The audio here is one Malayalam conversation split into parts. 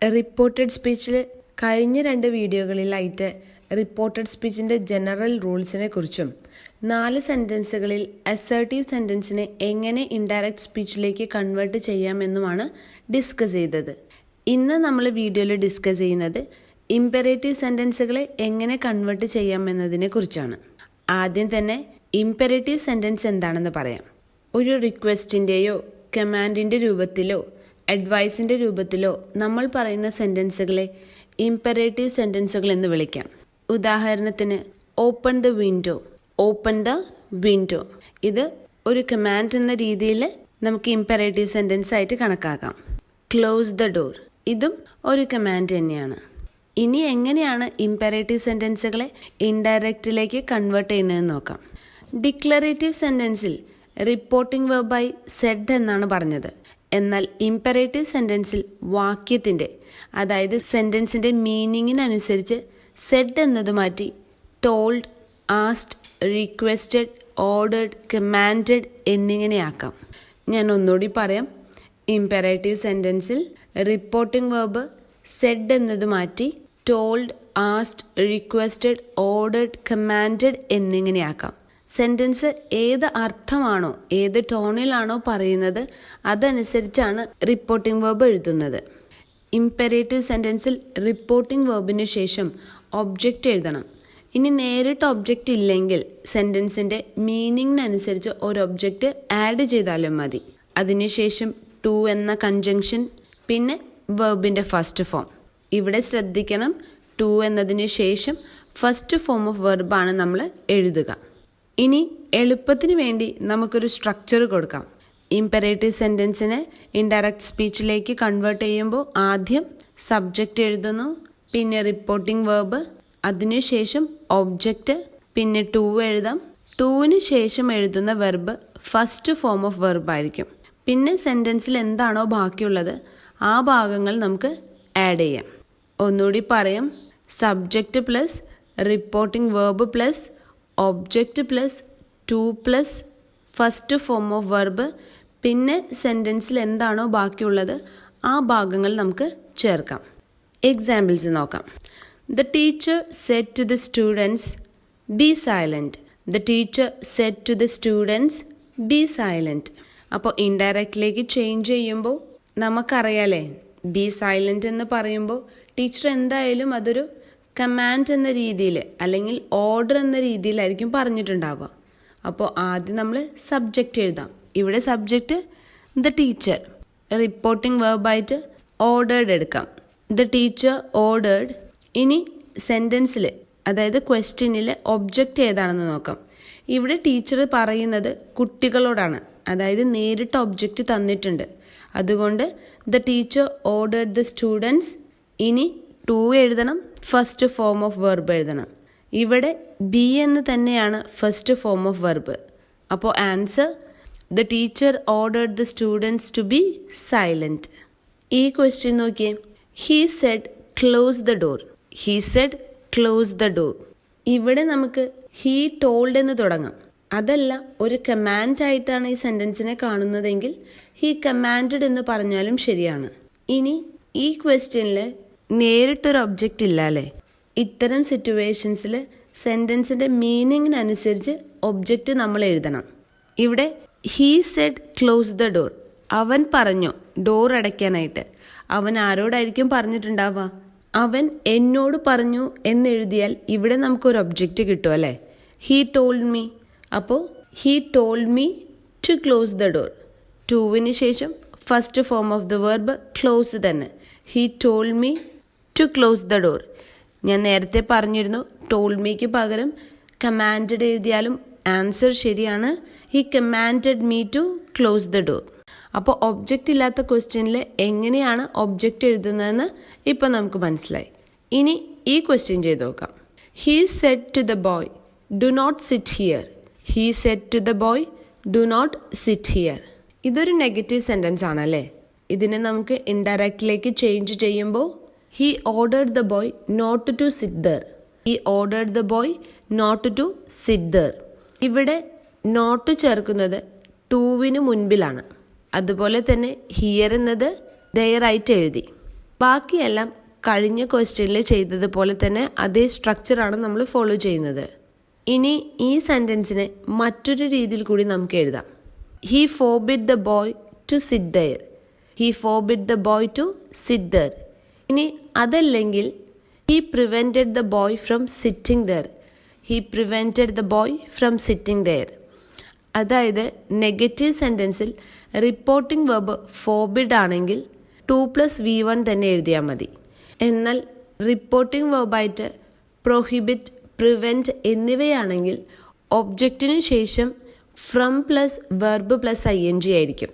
റിപ്പോർട്ടഡ് സ്പീച്ചിൽ കഴിഞ്ഞ 2 വീഡിയോകളിലായിട്ട് റിപ്പോർട്ടഡ് സ്പീച്ചിൻ്റെ ജനറൽ റൂൾസിനെ കുറിച്ചും 4 സെൻറ്റൻസുകളിൽ അസേർട്ടീവ് സെൻറ്റൻസിനെ എങ്ങനെ ഇൻഡയറക്റ്റ് സ്പീച്ചിലേക്ക് കൺവേർട്ട് ചെയ്യാമെന്നുമാണ് ഡിസ്കസ് ചെയ്തത്. ഇന്ന് നമ്മൾ വീഡിയോയിൽ ഡിസ്കസ് ചെയ്യുന്നത് ഇംപെറേറ്റീവ് സെൻറ്റൻസുകളെ എങ്ങനെ കൺവേർട്ട് ചെയ്യാമെന്നതിനെ കുറിച്ചാണ്. ആദ്യം തന്നെ ഇംപെറേറ്റീവ് സെൻറ്റൻസ് എന്താണെന്ന് പറയാം. ഒരു റിക്വസ്റ്റിൻ്റെയോ കമാൻഡിൻ്റെ രൂപത്തിലോ അഡ്വൈസിൻ്റെ രൂപത്തിലോ നമ്മൾ പറയുന്ന സെൻറ്റൻസുകളെ ഇംപെറേറ്റീവ് സെൻറ്റൻസുകൾ എന്ന് വിളിക്കാം. ഉദാഹരണത്തിന് open the window, open the window. ഇത് ഒരു കമാൻഡ് എന്ന രീതിയിൽ നമുക്ക് ഇംപെറേറ്റീവ് സെൻറ്റൻസ് ആയിട്ട് കണക്കാക്കാം. ക്ലോസ് ദ ഡോർ, ഇതും ഒരു കമാൻഡ് തന്നെയാണ്. ഇനി എങ്ങനെയാണ് ഇംപെറേറ്റീവ് സെൻറ്റൻസുകളെ ഇൻഡയറക്റ്റിലേക്ക് കൺവേർട്ട് ചെയ്യുന്നതെന്ന് നോക്കാം. ഡിക്ലറേറ്റീവ് സെൻറ്റൻസിൽ റിപ്പോർട്ടിംഗ് വെർബായി സെഡ് എന്നാണ് പറഞ്ഞത്. എന്നാൽ ഇംപെറേറ്റീവ് സെൻറ്റൻസിൽ വാക്യത്തിൻ്റെ, അതായത് സെൻറ്റൻസിൻ്റെ മീനിങ്ങിനനുസരിച്ച് സെഡ് എന്നത് മാറ്റി told, asked, requested, ordered, commanded എന്നിങ്ങനെയാക്കാം. ഞാൻ ഒന്നുകൂടി പറയാം. ഇംപെറേറ്റീവ് സെൻറ്റൻസിൽ റിപ്പോർട്ടിംഗ് വെർബ് സെഡ് എന്നത് മാറ്റി told, asked, requested, ordered, commanded എന്നിങ്ങനെയാക്കാം. സെൻറ്റൻസ് ഏത് അർത്ഥമാണോ, ഏത് ടോണിലാണോ പറയുന്നത് അതനുസരിച്ചാണ് റിപ്പോർട്ടിംഗ് വെർബ് എഴുതുന്നത്. ഇംപെറേറ്റീവ് സെൻറ്റൻസിൽ റിപ്പോർട്ടിംഗ് വെർബിന് ശേഷം ഒബ്ജക്റ്റ് എഴുതണം. ഇനി നേരിട്ട് ഒബ്ജക്റ്റ് ഇല്ലെങ്കിൽ സെൻറ്റൻസിൻ്റെ മീനിങ്ങിനനുസരിച്ച് ഒരു ഒബ്ജക്റ്റ് ആഡ് ചെയ്താലും മതി. അതിനുശേഷം ടു എന്ന കൺജങ്ഷൻ, പിന്നെ വെർബിൻ്റെ ഫസ്റ്റ് ഫോം. ഇവിടെ ശ്രദ്ധിക്കണം, ടു എന്നതിന് ശേഷം ഫസ്റ്റ് ഫോം ഓഫ് വെർബാണ് നമ്മൾ എഴുതുക. ഇനി എളുപ്പത്തിന് വേണ്ടി നമുക്കൊരു സ്ട്രക്ചർ കൊടുക്കാം. ഇംപെറേറ്റീവ് സെൻറ്റൻസിനെ ഇൻഡയറക്റ്റ് സ്പീച്ചിലേക്ക് കൺവേർട്ട് ചെയ്യുമ്പോൾ ആദ്യം സബ്ജക്റ്റ് എഴുതുന്നു, പിന്നെ റിപ്പോർട്ടിംഗ് വെർബ്, അതിനുശേഷം ഒബ്ജക്റ്റ്, പിന്നെ ടു എഴുതാം. ടൂവിന് ശേഷം എഴുതുന്ന verb first form of verb ആയിരിക്കും. പിന്നെ സെൻറ്റൻസിൽ എന്താണോ ബാക്കിയുള്ളത് ആ ഭാഗങ്ങൾ നമുക്ക് ആഡ് ചെയ്യാം. ഒന്നുകൂടി പറയാം. Subject plus reporting verb plus object plus two plus first form of verb, പിന്നെ സെൻറ്റൻസിൽ എന്താണോ ബാക്കിയുള്ളത് ആ ഭാഗങ്ങൾ നമുക്ക് ചേർക്കാം. എക്സാമ്പിൾസ് നോക്കാം. The teacher said to the students be silent. The teacher said to the students be silent. അപ്പോൾ ഇൻഡയറക്റ്റിലേക്ക് ചേഞ്ച് ചെയ്യുമ്പോൾ നമുക്കറിയാലേ, ബി സൈലൻറ്റ് എന്ന് പറയുമ്പോൾ ടീച്ചർ എന്തായാലും അതൊരു കമാൻഡ് എന്ന രീതിയിൽ അല്ലെങ്കിൽ ഓർഡർ എന്ന രീതിയിലായിരിക്കും പറഞ്ഞിട്ടുണ്ടാവുക. അപ്പോൾ ആദ്യം നമ്മൾ സബ്ജക്റ്റ് എഴുതാം. ഇവിടെ സബ്ജക്റ്റ് ദ ടീച്ചർ, റിപ്പോർട്ടിംഗ് വെർബായിട്ട് ഓർഡേർഡ് എടുക്കാം. The teacher ordered. ഇനി സെൻറ്റൻസിൽ, അതായത് ക്വസ്റ്റ്യനിൽ ഒബ്ജക്റ്റ് ഏതാണെന്ന് നോക്കാം. ഇവിടെ ടീച്ചർ പറയുന്നത് കുട്ടികളോടാണ്, അതായത് നേരിട്ട് ഒബ്ജക്റ്റ് തന്നിട്ടുണ്ട്. അതുകൊണ്ട് the teacher ordered the students. ഇനി ടു എഴുതണം, ഫസ്റ്റ് ഫോം ഓഫ് വെർബ് എഴുതണം. ഇവിടെ ബി എന്ന് തന്നെയാണ് ഫസ്റ്റ് ഫോം ഓഫ് വെർബ്. അപ്പോൾ answer the teacher ordered the students to be silent. ഈ ക്വസ്റ്റ്യൻ നോക്കിയേ. He said close the door. He said close the door. ഇവിടെ നമുക്ക് ഹീ ടോൾഡ് എന്ന് തുടങ്ങാം. അതല്ല, ഒരു കമാൻഡ് ആയിട്ടാണ് ഈ സെൻറ്റൻസിനെ കാണുന്നതെങ്കിൽ ഹീ കമാൻഡഡ് എന്ന് പറഞ്ഞാലും ശരിയാണ്. ഇനി ഈ ക്വസ്റ്റ്യനിൽ നേരിട്ടൊരു ഒബ്ജക്റ്റ് ഇല്ല അല്ലേ. ഇത്തരം സിറ്റുവേഷൻസിൽ സെൻറ്റൻസിൻ്റെ മീനിങ്ങിനനുസരിച്ച് ഒബ്ജക്റ്റ് നമ്മൾ എഴുതണം. ഇവിടെ he said close the door. അവൻ പറഞ്ഞു ഡോർ അടയ്ക്കാനായിട്ട്. അവൻ ആരോടായിരിക്കും പറഞ്ഞിട്ടുണ്ടാവുക? അവൻ എന്നോട് പറഞ്ഞു എന്നെഴുതിയാൽ ഇവിടെ നമുക്കൊരു ഒബ്ജക്റ്റ് കിട്ടും അല്ലേ. He told me. അപ്പോൾ he told me to close the door. ടുവിന് ശേഷം first form of the verb close തന്നെ. He told me to close the door. ഞാൻ നേരത്തെ പറഞ്ഞിരുന്നു, ടോൾഡ് മീക്ക് പകരം കമാൻഡഡ് എഴുതിയാലും ആൻസർ ശരിയാണ്. He commanded me to close the door. അപ്പോൾ ഒബ്ജക്റ്റ് ഇല്ലാത്ത ക്വസ്റ്റ്യനിൽ എങ്ങനെയാണ് ഒബ്ജക്റ്റ് എഴുതുന്നതെന്ന് ഇപ്പം നമുക്ക് മനസ്സിലായി. ഇനി ഈ ക്വസ്റ്റ്യൻ ചെയ്ത് നോക്കാം. He said to the boy do not sit here. He said to the boy do not sit here. ഇതൊരു നെഗറ്റീവ് സെൻറ്റൻസ് ആണല്ലേ. ഇതിനെ നമുക്ക് ഇൻഡയറക്റ്റിലേക്ക് ചേഞ്ച് ചെയ്യുമ്പോൾ he ordered the boy not to sit there. He ordered the boy not to sit there. ഇവിടെ നോട്ട് ചേർക്കുന്നത് ടൂവിന് മുൻപിലാണ്. അതുപോലെ തന്നെ ഹിയർ എന്നത് ദയർ ആയിട്ട് എഴുതി. ബാക്കിയെല്ലാം കഴിഞ്ഞ ക്വസ്റ്റ്യനിൽ ചെയ്തതുപോലെ തന്നെ അതേ സ്ട്രക്ചറാണ് നമ്മൾ ഫോളോ ചെയ്യുന്നത്. ഇനി ഈ സെൻറ്റൻസിനെ മറ്റൊരു രീതിയിൽ കൂടി നമുക്ക് എഴുതാം. He forbid the boy to sit there. He forbid the boy to sit there. ഇനി അതല്ലെങ്കിൽ he prevented the boy from sitting there. He prevented the boy from sitting there. അതായത് നെഗറ്റീവ് സെൻറ്റൻസിൽ റിപ്പോർട്ടിംഗ് വെർബ് ഫോർബിഡ് ആണെങ്കിൽ 2+V1 തന്നെ എഴുതിയാൽ മതി. എന്നാൽ റിപ്പോർട്ടിംഗ് വെർബായിട്ട് പ്രൊഹിബിറ്റ്, പ്രിവെൻറ്റ് എന്നിവയാണെങ്കിൽ ഒബ്ജക്റ്റിനു ശേഷം from plus verb plus ING ആയിരിക്കും.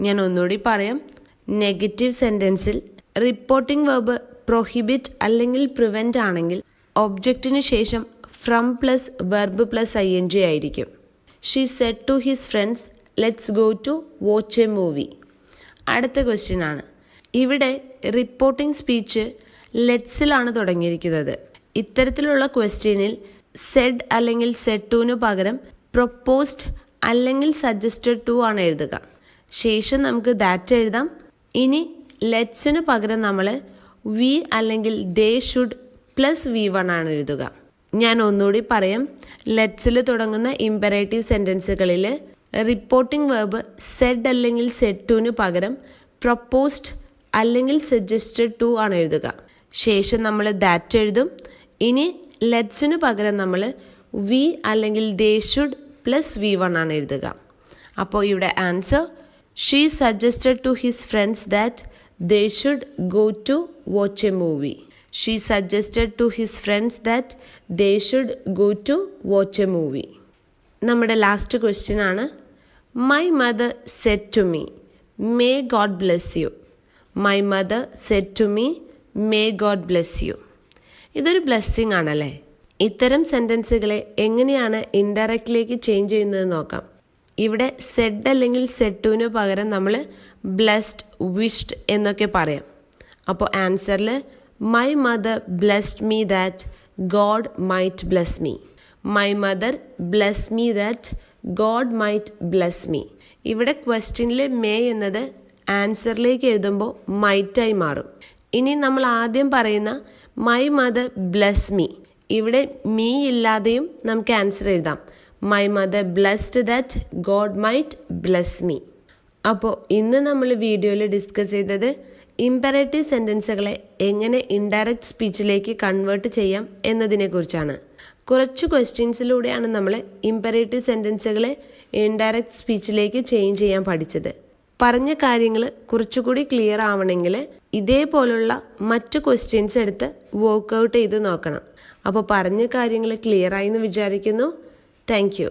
ഞാൻ ഒന്നുകൂടി പറയാം. നെഗറ്റീവ് സെൻറ്റൻസിൽ റിപ്പോർട്ടിംഗ് വെർബ് പ്രൊഹിബിറ്റ് അല്ലെങ്കിൽ പ്രിവെൻറ്റ് ആണെങ്കിൽ ഒബ്ജക്റ്റിനു ശേഷം from plus verb plus ING ആയിരിക്കും. She said to his friends let's go to watch a movie. അടുത്ത ക്വസ്റ്റ്യൻ ആണ്. ഇവിടെ റിപ്പോർട്ടിംഗ് സ്പീച്ച് ലെറ്റ്സിലാണ് തുടങ്ങിയിരിക്കുന്നത്. ഇത്തരത്തിലുള്ള ക്വസ്റ്റ്യനിൽ സെഡ് അല്ലെങ്കിൽ സെഡ് ടുവിന് പകരം പ്രൊപ്പോസ്ഡ് അല്ലെങ്കിൽ സജസ്റ്റഡ് ടു ആണ് എഴുതുക. ശേഷം നമുക്ക് ദാറ്റ് എഴുതാം. ഇനി ലെറ്റ്സിന് പകരം നമ്മൾ വി അല്ലെങ്കിൽ ദേ ഷുഡ് +V1 ആണ് എഴുതുക. ഞാൻ ഒന്നുകൂടി പറയാം. ലെറ്റ്സിൽ തുടങ്ങുന്ന ഇമ്പറേറ്റീവ് സെൻറ്റൻസുകളിൽ റിപ്പോർട്ടിംഗ് വെർബ് സെഡ് അല്ലെങ്കിൽ സെഡ് ടുവിന് പകരം പ്രൊപ്പോസ്ഡ് അല്ലെങ്കിൽ സജസ്റ്റഡ് ടു ആണ് എഴുതുക. ശേഷം നമ്മൾ ദാറ്റ് എഴുതും. ഇനി ലെറ്റ്സിന് പകരം നമ്മൾ വി അല്ലെങ്കിൽ ദേ ഷുഡ് +V1 ആണ് എഴുതുക. അപ്പോൾ ഇവിടെ answer she suggested to his friends that they should go to watch a movie. She suggested to his friends that they should go to watch a movie. നമ്മുടെ ലാസ്റ്റ് ക്വസ്റ്റ്യൻ ആണ്. My mother said to me may God bless you. My mother said to me may God bless you. ഇതൊരു ബ്ലെസ്സിങ് ആണല്ലേ. ഇത്തരം സെൻറ്റൻസുകളെ എങ്ങനെയാണ് ഇൻഡയറക്റ്റിലേക്ക് ചേഞ്ച് ചെയ്യുന്നത് നോക്കാം. ഇവിടെ സെഡ് അല്ലെങ്കിൽ സെഡ് ടുവിന് പകരം നമ്മൾ ബ്ലെസ്ഡ്, വിഷ്ഡ് എന്നൊക്കെ പറയാം. അപ്പോൾ ആൻസറിൽ my mother blessed me that God might bless me. My mother bless me that God might bless me. ഇവിടെ ക്വസ്റ്റ്യനിൽ മേ എന്നത് ആൻസറിലേക്ക് എഴുതുമ്പോൾ മൈറ്റായി മാറും. ഇനി നമ്മൾ ആദ്യം പറയുന്ന മൈ മദർ ബ്ലെസ് മീ, ഇവിടെ മീ ഇല്ലാതെയും നമുക്ക് ആൻസർ എഴുതാം. My mother blessed that God might bless me. അപ്പോൾ ഇന്ന് നമ്മൾ വീഡിയോയിൽ ഡിസ്കസ് ചെയ്തത് ഇമ്പറേറ്റീവ് സെൻറ്റൻസുകളെ എങ്ങനെ ഇൻഡയറക്റ്റ് സ്പീച്ചിലേക്ക് കൺവേർട്ട് ചെയ്യാം എന്നതിനെക്കുറിച്ചാണ്. കുറച്ച് ക്വസ്റ്റ്യൻസിലൂടെയാണ് നമ്മൾ ഇമ്പറേറ്റീവ് സെൻറ്റൻസുകളെ ഇൻഡയറക്റ്റ് സ്പീച്ചിലേക്ക് ചേഞ്ച് ചെയ്യാൻ പഠിച്ചത്. പറഞ്ഞ കാര്യങ്ങൾ കുറച്ചുകൂടി ക്ലിയർ ആവണമെങ്കിൽ ഇതേപോലുള്ള മറ്റ് ക്വസ്റ്റ്യൻസ് എടുത്ത് വർക്കൗട്ട് ചെയ്ത് നോക്കണം. അപ്പോൾ പറഞ്ഞ കാര്യങ്ങൾ ക്ലിയർ ആയി എന്ന് വിചാരിക്കുന്നു. Thank you.